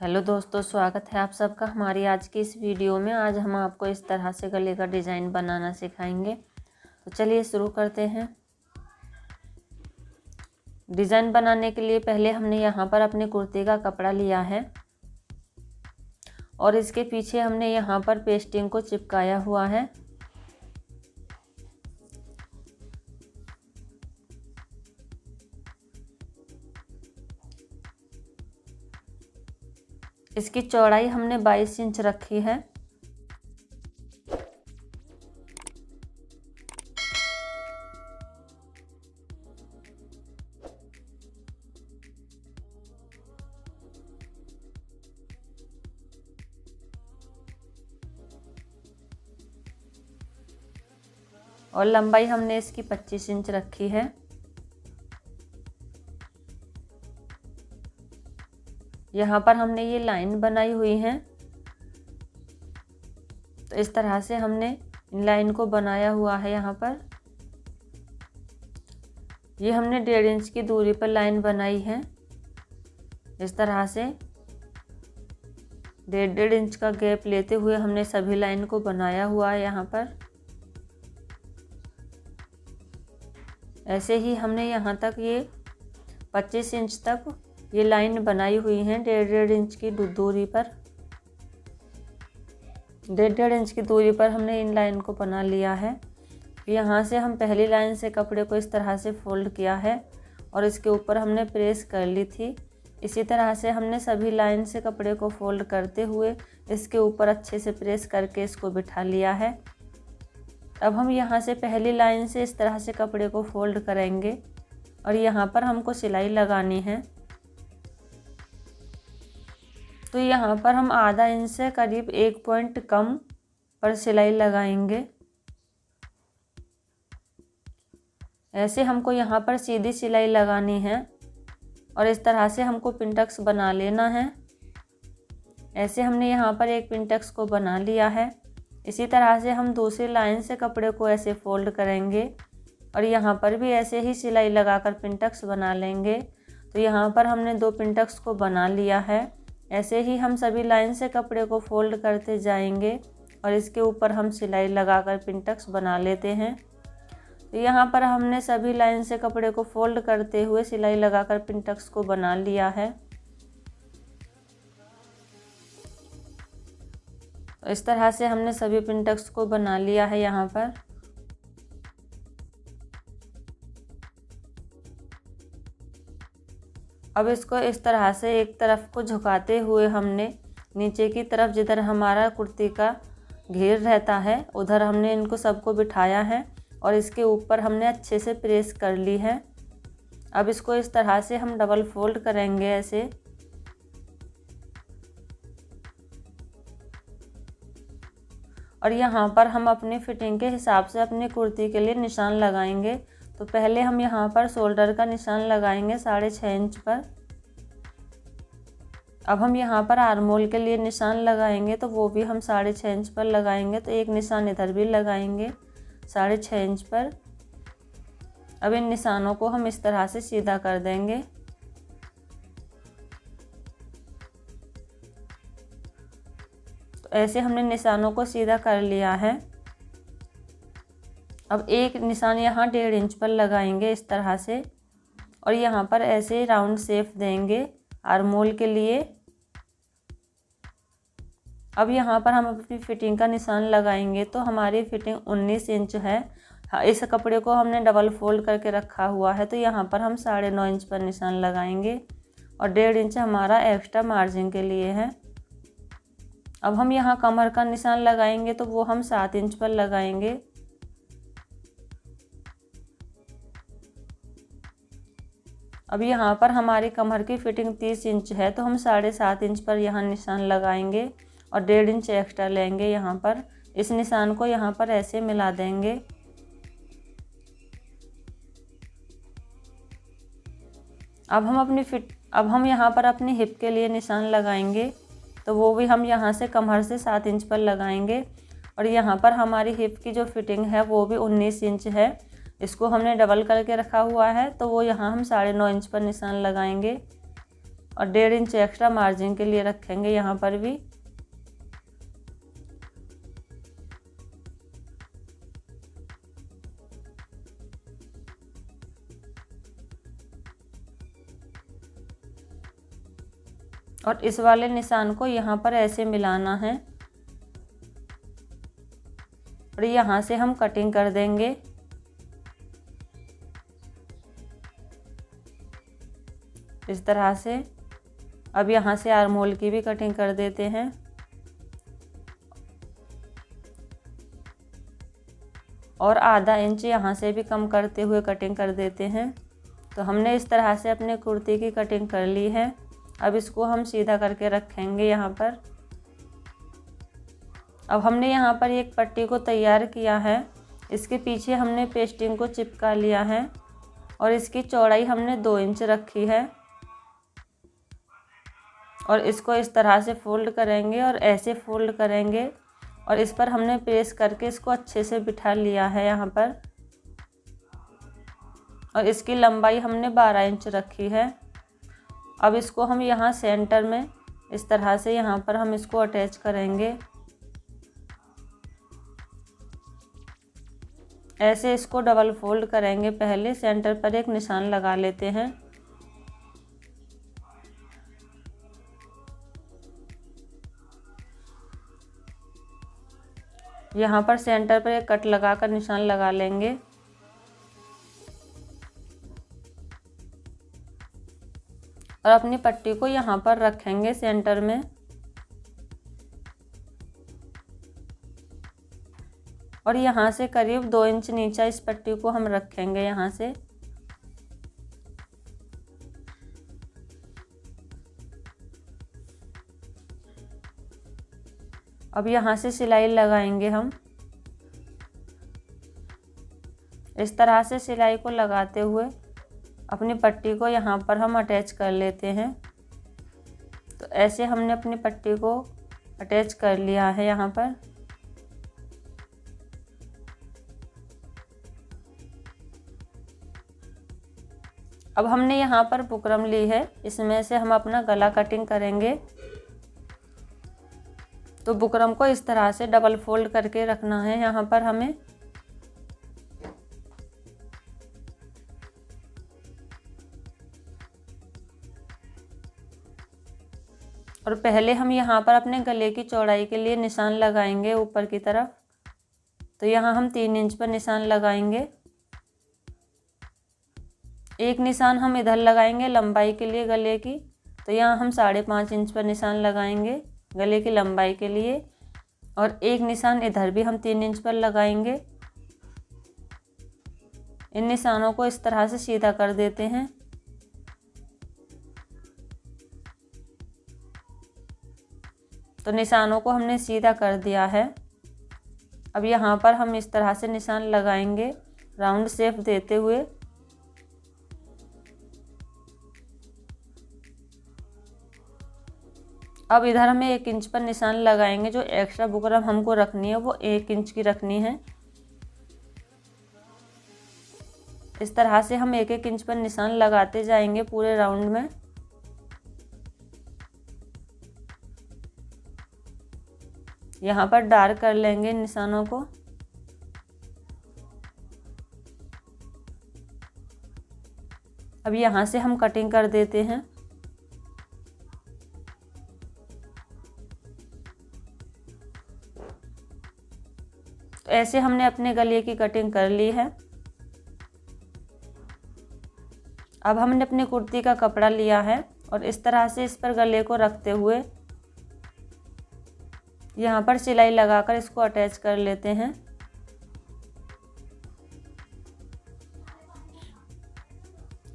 Hello दोस्तों, स्वागत है आप सबका हमारी आज की इस वीडियो में। आज हम आपको इस तरह से गले का डिज़ाइन बनाना सिखाएंगे। तो चलिए शुरू करते हैं। डिज़ाइन बनाने के लिए पहले हमने यहाँ पर अपने कुर्ते का कपड़ा लिया है और इसके पीछे हमने यहाँ पर पेस्टिंग को चिपकाया हुआ है। इसकी चौड़ाई हमने 22 इंच रखी है। और लंबाई हमने इसकी 25 इंच रखी है। यहाँ पर हमने ये लाइन बनाई हुई है, तो इस तरह से हमने इन लाइन को बनाया हुआ है। यहाँ पर ये हमने 1.5 इंच की दूरी पर लाइन बनाई है। इस तरह से 1.5 इंच का गैप लेते हुए हमने सभी लाइन को बनाया हुआ है। यहाँ पर ऐसे ही हमने यहाँ तक ये 25 इंच तक ये लाइन बनाई हुई है। 1.5 इंच की दूरी पर 1.5 इंच की दूरी पर हमने इन लाइन को बना लिया है। यहाँ से हम पहली लाइन से कपड़े को इस तरह से फोल्ड किया है और इसके ऊपर हमने प्रेस कर ली थी। इसी तरह से हमने सभी लाइन से कपड़े को फोल्ड करते हुए इसके ऊपर अच्छे से प्रेस करके इसको बिठा लिया है। अब हम यहाँ से पहली लाइन से इस तरह से कपड़े को फोल्ड करेंगे और यहाँ पर हमको सिलाई लगानी है। तो यहाँ पर हम आधा इंच से करीब 1 पॉइंट कम पर सिलाई लगाएंगे। ऐसे हमको यहाँ पर सीधी सिलाई लगानी है और इस तरह से हमको पिंटक्स बना लेना है। ऐसे हमने यहाँ पर एक पिंटक्स को बना लिया है। इसी तरह से हम दूसरी लाइन से कपड़े को ऐसे फोल्ड करेंगे और यहाँ पर भी ऐसे ही सिलाई लगाकर पिंटक्स बना लेंगे। तो यहाँ पर हमने 2 पिंटक्स को बना लिया है। ऐसे ही हम सभी लाइन से कपड़े को फोल्ड करते जाएंगे और इसके ऊपर हम सिलाई लगाकर पिंटक्स बना लेते हैं। तो यहाँ पर हमने सभी लाइन से कपड़े को फोल्ड करते हुए सिलाई लगाकर पिंटक्स को बना लिया है। तो इस तरह से हमने सभी पिंटक्स को बना लिया है। यहाँ पर अब इसको इस तरह से एक तरफ को झुकाते हुए हमने नीचे की तरफ जिधर हमारा कुर्ती का घेर रहता है उधर हमने इनको सबको बिठाया है और इसके ऊपर हमने अच्छे से प्रेस कर ली है। अब इसको इस तरह से हम डबल फोल्ड करेंगे ऐसे। और यहाँ पर हम अपनी फिटिंग के हिसाब से अपनी कुर्ती के लिए निशान लगाएंगे। तो पहले हम यहाँ पर शोल्डर का निशान लगाएंगे 6.5 इंच पर। अब हम यहाँ पर आर्मोल के लिए निशान लगाएंगे, तो वो भी हम 6.5 इंच पर लगाएंगे। तो एक निशान इधर भी लगाएंगे 6.5 इंच पर। अब इन निशानों को हम इस तरह से सीधा कर देंगे। तो ऐसे हमने निशानों को सीधा कर लिया है। अब एक निशान यहाँ 1.5 इंच पर लगाएंगे इस तरह से और यहाँ पर ऐसे राउंड शेप देंगे आर्मोल के लिए। अब यहाँ पर हम अपनी फिटिंग का निशान लगाएंगे। तो हमारी फिटिंग 19 इंच है। इस कपड़े को हमने डबल फोल्ड करके रखा हुआ है, तो यहाँ पर हम 9.5 इंच पर निशान लगाएंगे और 1.5 इंच हमारा एक्स्ट्रा मार्जिन के लिए है। अब हम यहाँ कमर का निशान लगाएंगे, तो वो हम 7 इंच पर लगाएंगे। अब यहाँ पर हमारी कमर की फिटिंग 30 इंच है, तो हम 7.5 इंच पर यहाँ निशान लगाएंगे और 1.5 इंच एक्स्ट्रा लेंगे। यहाँ पर इस निशान को यहाँ पर ऐसे मिला देंगे। अब हम यहाँ पर अपनी हिप के लिए निशान लगाएंगे, तो वो भी हम यहाँ से कमर से 7 इंच पर लगाएंगे। और यहाँ पर हमारी हिप की जो फिटिंग है वो भी 19 इंच है। इसको हमने डबल करके रखा हुआ है, तो वो यहाँ हम 9.5 इंच पर निशान लगाएंगे। और 1.5 इंच एक्स्ट्रा मार्जिन के लिए रखेंगे यहाँ पर भी। और इस वाले निशान को यहाँ पर ऐसे मिलाना है और यहाँ से हम कटिंग कर देंगे। इस तरह से। अब यहाँ से आर्म होल की भी कटिंग कर देते हैं। और आधा इंच यहाँ से भी कम करते हुए कटिंग कर देते हैं। तो हमने इस तरह से अपने कुर्ती की कटिंग कर ली है। अब इसको हम सीधा करके रखेंगे यहाँ पर। अब हमने यहाँ पर एक पट्टी को तैयार किया है। इसके पीछे हमने पेस्टिंग को चिपका लिया है और इसकी चौड़ाई हमने 2 इंच रखी है। और इसको इस तरह से फोल्ड करेंगे और ऐसे फोल्ड करेंगे और इस पर हमने प्रेस करके इसको अच्छे से बिठा लिया है यहाँ पर। और इसकी लंबाई हमने 12 इंच रखी है। अब इसको हम यहाँ सेंटर में इस तरह से यहाँ पर हम इसको अटैच करेंगे। ऐसे इसको डबल फोल्ड करेंगे। पहले सेंटर पर एक निशान लगा लेते हैं। यहाँ पर सेंटर पर एक कट लगाकर निशान लगा लेंगे। और अपनी पट्टी को यहाँ पर रखेंगे सेंटर में। और यहाँ से करीब 2 इंच नीचे इस पट्टी को हम रखेंगे यहाँ से। अब यहाँ से सिलाई लगाएंगे हम। इस तरह से सिलाई को लगाते हुए अपनी पट्टी को यहाँ पर हम अटैच कर लेते हैं। तो ऐसे हमने अपनी पट्टी को अटैच कर लिया है यहाँ पर। अब हमने यहाँ पर बुकरम ली है, इसमें से हम अपना गला कटिंग करेंगे। तो बुकरम को इस तरह से डबल फोल्ड करके रखना है यहाँ पर हमें। और पहले हम यहाँ पर अपने गले की चौड़ाई के लिए निशान लगाएंगे ऊपर की तरफ। तो यहाँ हम 3 इंच पर निशान लगाएंगे। एक निशान हम इधर लगाएंगे लंबाई के लिए गले की। तो यहाँ हम 5.5 इंच पर निशान लगाएंगे गले की लंबाई के लिए। और एक निशान इधर भी हम 3 इंच पर लगाएंगे। इन निशानों को इस तरह से सीधा कर देते हैं। तो निशानों को हमने सीधा कर दिया है। अब यहाँ पर हम इस तरह से निशान लगाएंगे राउंड शेप देते हुए। अब इधर हमें 1 इंच पर निशान लगाएंगे। जो एक्स्ट्रा बुकरम हमको रखनी है वो 1 इंच की रखनी है। इस तरह से हम 1-1 इंच पर निशान लगाते जाएंगे पूरे राउंड में। यहाँ पर डार्क कर लेंगे निशानों को। अब यहाँ से हम कटिंग कर देते हैं। तो ऐसे हमने अपने गले की कटिंग कर ली है। अब हमने अपनी कुर्ती का कपड़ा लिया है और इस तरह से इस पर गले को रखते हुए यहाँ पर सिलाई लगाकर इसको अटैच कर लेते हैं।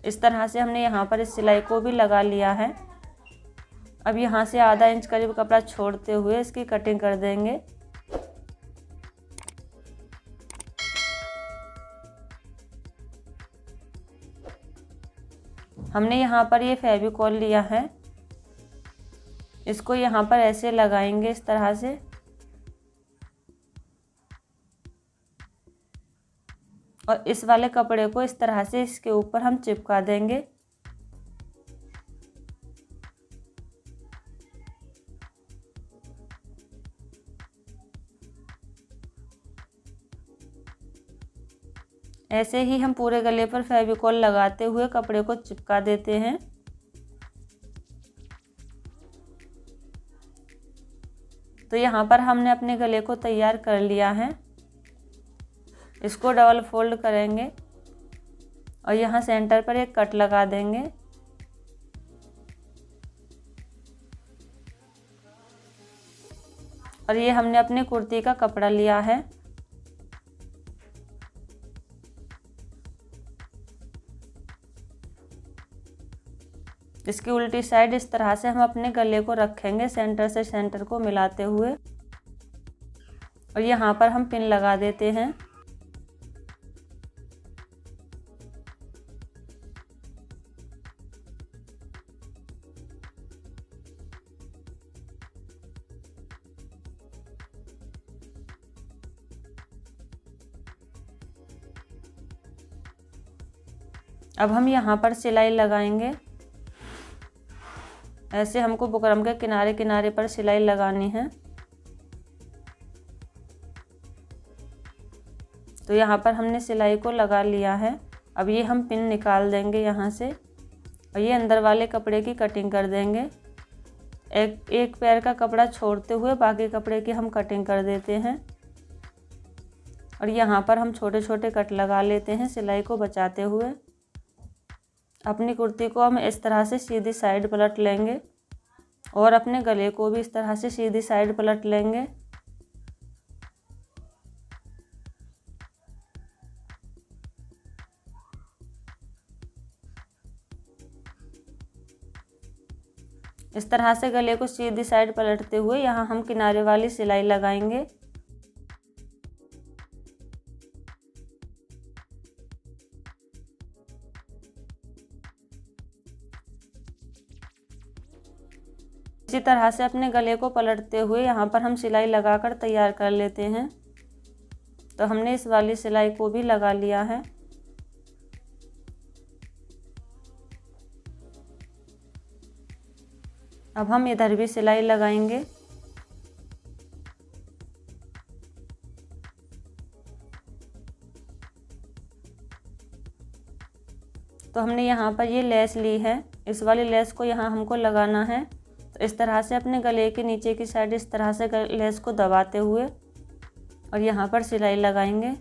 इस तरह से हमने यहाँ पर इस सिलाई को भी लगा लिया है। अब यहाँ से आधा इंच करीब कपड़ा छोड़ते हुए इसकी कटिंग कर देंगे। हमने यहाँ पर ये फेविकॉल लिया है, इसको यहाँ पर ऐसे लगाएंगे इस तरह से। और इस वाले कपड़े को इस तरह से इसके ऊपर हम चिपका देंगे। ऐसे ही हम पूरे गले पर फेविकॉल लगाते हुए कपड़े को चिपका देते हैं। तो यहाँ पर हमने अपने गले को तैयार कर लिया है। इसको डबल फोल्ड करेंगे और यहाँ सेंटर पर एक कट लगा देंगे। और ये हमने अपनी कुर्ती का कपड़ा लिया है। इसकी उल्टी साइड इस तरह से हम अपने गले को रखेंगे, सेंटर से सेंटर को मिलाते हुए। और यहाँ पर हम पिन लगा देते हैं। अब हम यहाँ पर सिलाई लगाएंगे। ऐसे हमको बुकरम के किनारे किनारे पर सिलाई लगानी है। तो यहाँ पर हमने सिलाई को लगा लिया है। अब ये हम पिन निकाल देंगे यहाँ से और ये अंदर वाले कपड़े की कटिंग कर देंगे। एक पैर का कपड़ा छोड़ते हुए बाकी कपड़े की हम कटिंग कर देते हैं। और यहाँ पर हम छोटे छोटे कट लगा लेते हैं सिलाई को बचाते हुए। अपनी कुर्ती को हम इस तरह से सीधी साइड पलट लेंगे और अपने गले को भी इस तरह से सीधी साइड पलट लेंगे। इस तरह से गले को सीधी साइड पलटते हुए यहाँ हम किनारे वाली सिलाई लगाएंगे। इसी तरह से अपने गले को पलटते हुए यहाँ पर हम सिलाई लगाकर तैयार कर लेते हैं। तो हमने इस वाली सिलाई को भी लगा लिया है। अब हम इधर भी सिलाई लगाएंगे। तो हमने यहाँ पर ये लेस ली है, इस वाली लेस को यहाँ हमको लगाना है। तो इस तरह से अपने गले के नीचे की साइड इस तरह से लेस को दबाते हुए और यहाँ पर सिलाई लगाएंगे।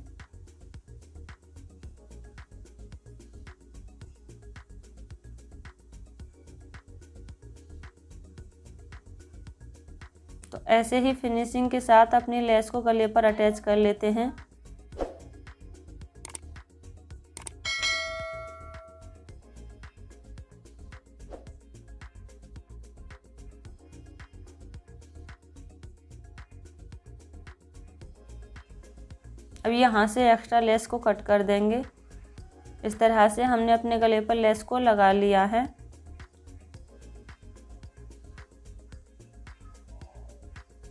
तो ऐसे ही फिनिशिंग के साथ अपनी लेस को गले पर अटैच कर लेते हैं। अब यहाँ से एक्स्ट्रा लेस को कट कर देंगे। इस तरह से हमने अपने गले पर लेस को लगा लिया है।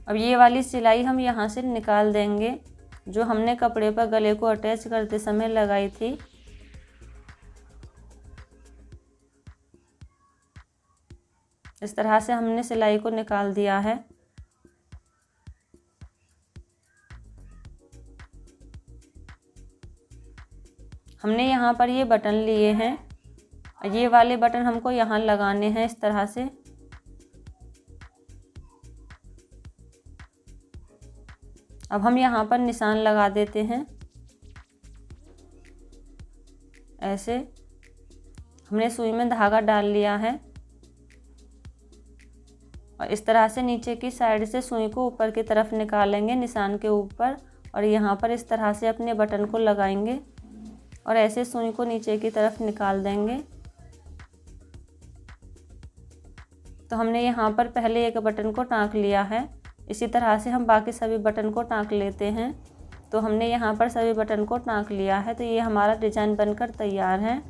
अब ये वाली सिलाई हम यहाँ से निकाल देंगे जो हमने कपड़े पर गले को अटैच करते समय लगाई थी। इस तरह से हमने सिलाई को निकाल दिया है। हमने यहाँ पर ये बटन लिए हैं, ये वाले बटन हमको यहाँ लगाने हैं इस तरह से। अब हम यहाँ पर निशान लगा देते हैं। ऐसे हमने सुई में धागा डाल लिया है और इस तरह से नीचे की साइड से सुई को ऊपर की तरफ निकालेंगे निशान के ऊपर और यहाँ पर इस तरह से अपने बटन को लगाएंगे और ऐसे सुई को नीचे की तरफ निकाल देंगे। तो हमने यहाँ पर पहले एक बटन को टाँक लिया है। इसी तरह से हम बाकी सभी बटन को टाँक लेते हैं। तो हमने यहाँ पर सभी बटन को टाँक लिया है। तो ये हमारा डिज़ाइन बनकर तैयार है।